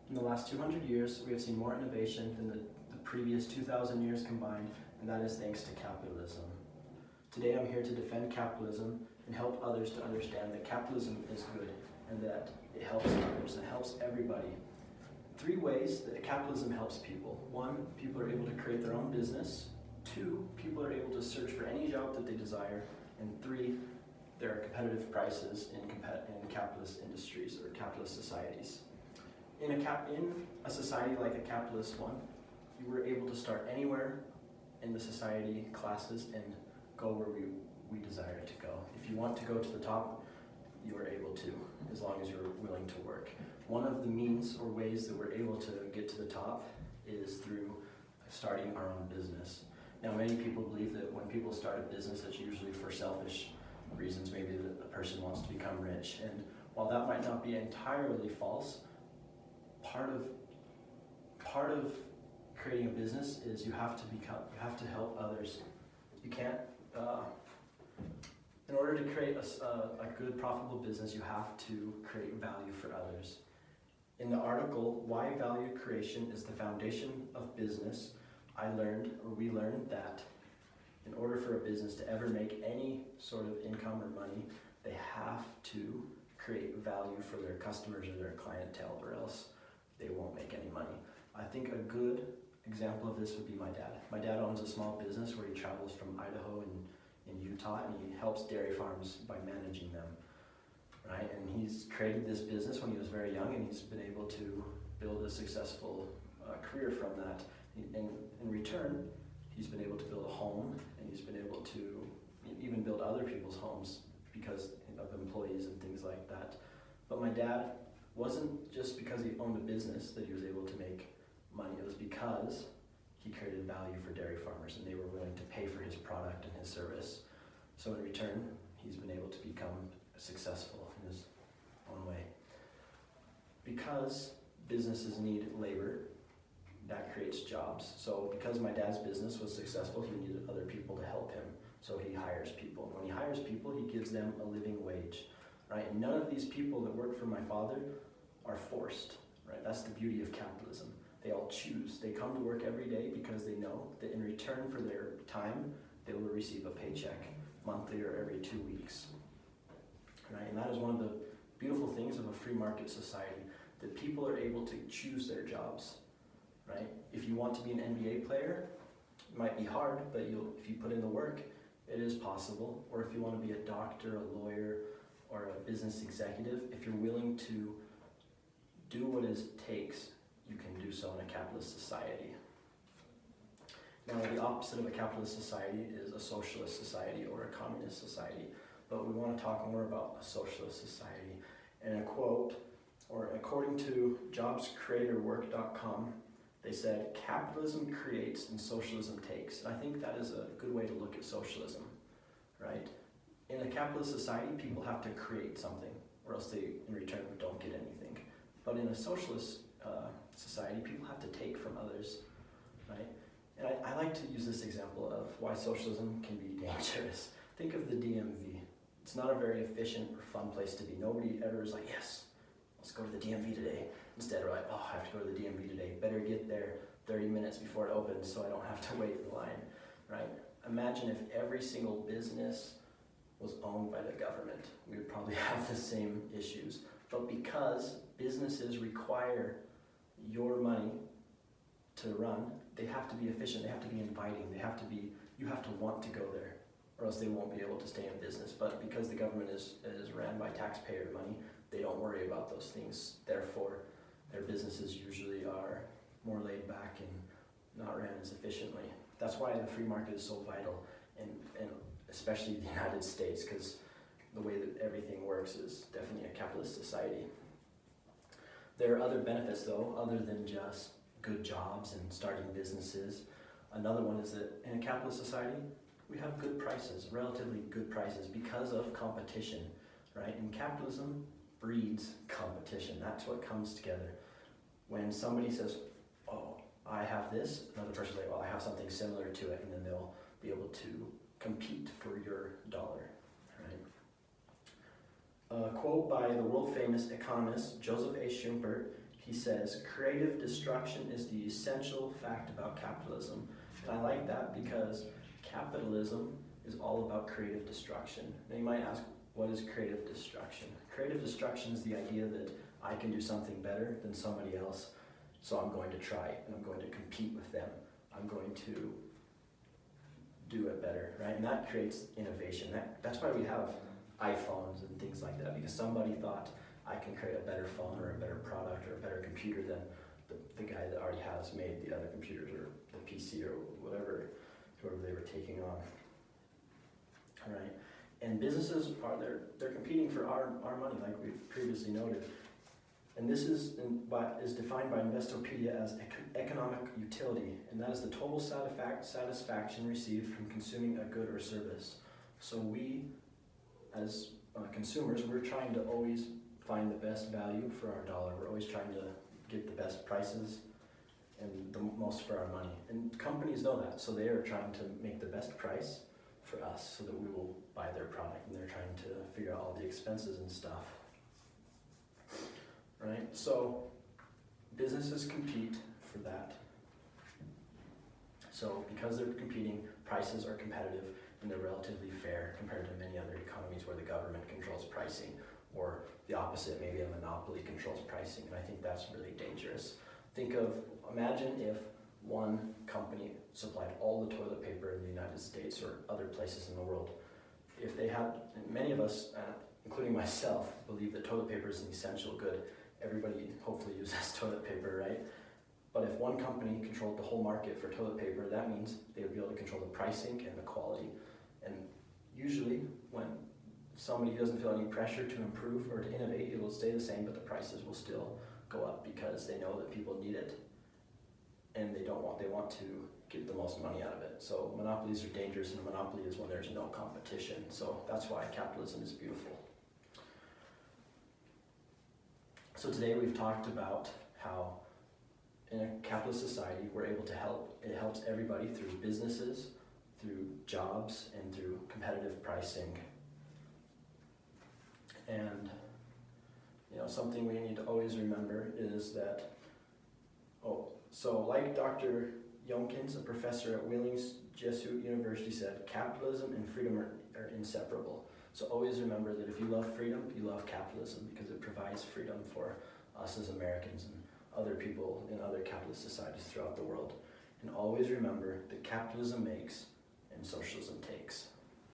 In the last 200 years, we have seen more innovation than the previous 2,000 years combined, and that is thanks to capitalism. Today I'm here to defend capitalism and help others to understand that capitalism is good and that it helps others and helps everybody. 3 ways that capitalism helps people. 1, people are able to create their own business. 2, people are able to search for any job that they desire. And 3, there are competitive prices in capitalist industries or capitalist societies. In a society like a capitalist one, you were able to start anywhere in the society classes and go where we desire to go. If you want to go to the top, you are able to, as long as you're willing to work. One of the means or ways that we're able to get to the top is through starting our own business. Now, many people believe that when people start a business, it's usually for selfish reasons. Maybe the person wants to become rich. And while that might not be entirely false, part of creating a business is you have to help others. You can't, in order to create a good profitable business, you have to create value for others. In the article, Why Value Creation is the Foundation of Business, we learned that in order for a business to ever make any sort of income or money, they have to create value for their customers or their clientele, or else they won't make any money. I think a good example of this would be my dad. My dad owns a small business where he travels from Idaho and in Utah, and he helps dairy farms by managing them, right? And he's created this business when he was very young, and he's been able to build a successful career from that. And in return, he's been able to build a home, and he's been able to even build other people's homes because of employees and things like that. But my dad wasn't just because he owned a business that he was able to make money. It was because he created value for dairy farmers, and they were willing to pay for his product and his service. So in return, he's been able to become successful in his own way. Because businesses need labor, that creates jobs. So because my dad's business was successful, he needed other people to help him. So he hires people. When he hires people, he gives them a living wage, right? And none of these people that work for my father are forced, right? That's the beauty of capitalism. They all choose. They come to work every day because they know that in return for their time, they will receive a paycheck monthly or every 2 weeks, right? And that is one of the beautiful things of a free market society, that people are able to choose their jobs, right? If you want to be an NBA player, it might be hard, but if you put in the work, it is possible. Or if you want to be a doctor, a lawyer, or a business executive, if you're willing to do what it takes, you can do so in a capitalist society. Now, the opposite of a capitalist society is a socialist society or a communist society, but we want to talk more about a socialist society. And a quote, or according to jobscreatorwork.com, they said, "Capitalism creates and socialism takes." And I think that is a good way to look at socialism, right? In a capitalist society, people have to create something, or else they, in return, don't get anything. But in a socialist society, people have to take from others, right? And I like to use this example of why socialism can be dangerous. Think of the DMV. It's not a very efficient or fun place to be. Nobody ever is like, yes, let's go to the DMV today. Instead, we're like, oh, I have to go to the DMV today. Better get there 30 minutes before it opens so I don't have to wait in line, right? Imagine if every single business was owned by the government. We would probably have the same issues. But because businesses require your money to run, they have to be efficient, they have to be inviting, you have to want to go there, or else they won't be able to stay in business. But because the government is ran by taxpayer money, they don't worry about those things. Therefore, their businesses usually are more laid back and not ran as efficiently. That's why the free market is so vital, and especially the United States, because the way that everything works is definitely a capitalist society. There are other benefits, though, other than just good jobs and starting businesses. Another one is that in a capitalist society, we have good prices, relatively good prices, because of competition, right? And capitalism breeds competition. That's what comes together. When somebody says, oh, I have this, another person will say, well, I have something similar to it, and then they'll be able to compete for your dollar, right? A quote by the world-famous economist Joseph A. Schumpeter, he says, creative destruction is the essential fact about capitalism. And I like that because capitalism is all about creative destruction. Now you might ask, what is creative destruction? Creative destruction is the idea that I can do something better than somebody else, so I'm going to try it, and I'm going to compete with them. I'm going to do it better, right? And that creates innovation. That's why we have iPhones and things like that, because somebody thought, I can create a better phone or a better product or a better computer than the guy that already has made the other computers or the PC or whoever they were taking on. All right, and businesses they're competing for our money, like we've previously noted. And this is defined by Investopedia as economic utility, and that is the total satisfaction received from consuming a good or service. So we, as consumers, we're trying to always find the best value for our dollar. We're always trying to get the best prices and the most for our money. And companies know that, so they are trying to make the best price for us so that we will buy their product, and they're trying to figure out all the expenses and stuff. Right? So businesses compete for that. So because they're competing, prices are competitive and they're relatively fair compared to many other economies where the government controls pricing, or the opposite, maybe a monopoly controls pricing, and I think that's really dangerous. Imagine if one company supplied all the toilet paper in the United States or other places in the world. If they had, and many of us, including myself, believe that toilet paper is an essential good. Everybody hopefully uses toilet paper, right? But if one company controlled the whole market for toilet paper, that means they would be able to control the pricing and the quality. And usually when somebody doesn't feel any pressure to improve or to innovate, it will stay the same, but the prices will still go up because they know that people need it and they want to get the most money out of it. So monopolies are dangerous, and a monopoly is when there's no competition. So that's why capitalism is beautiful. So today we've talked about how in a capitalist society we're able to help. It helps everybody through businesses, through jobs, and through competitive pricing. And something we need to always remember is that, so like Dr. Yonkins, a professor at Willings Jesuit University, said, capitalism and freedom are inseparable. So always remember that if you love freedom, you love capitalism, because it provides freedom for us as Americans and other people in other capitalist societies throughout the world. And always remember that capitalism makes and socialism takes.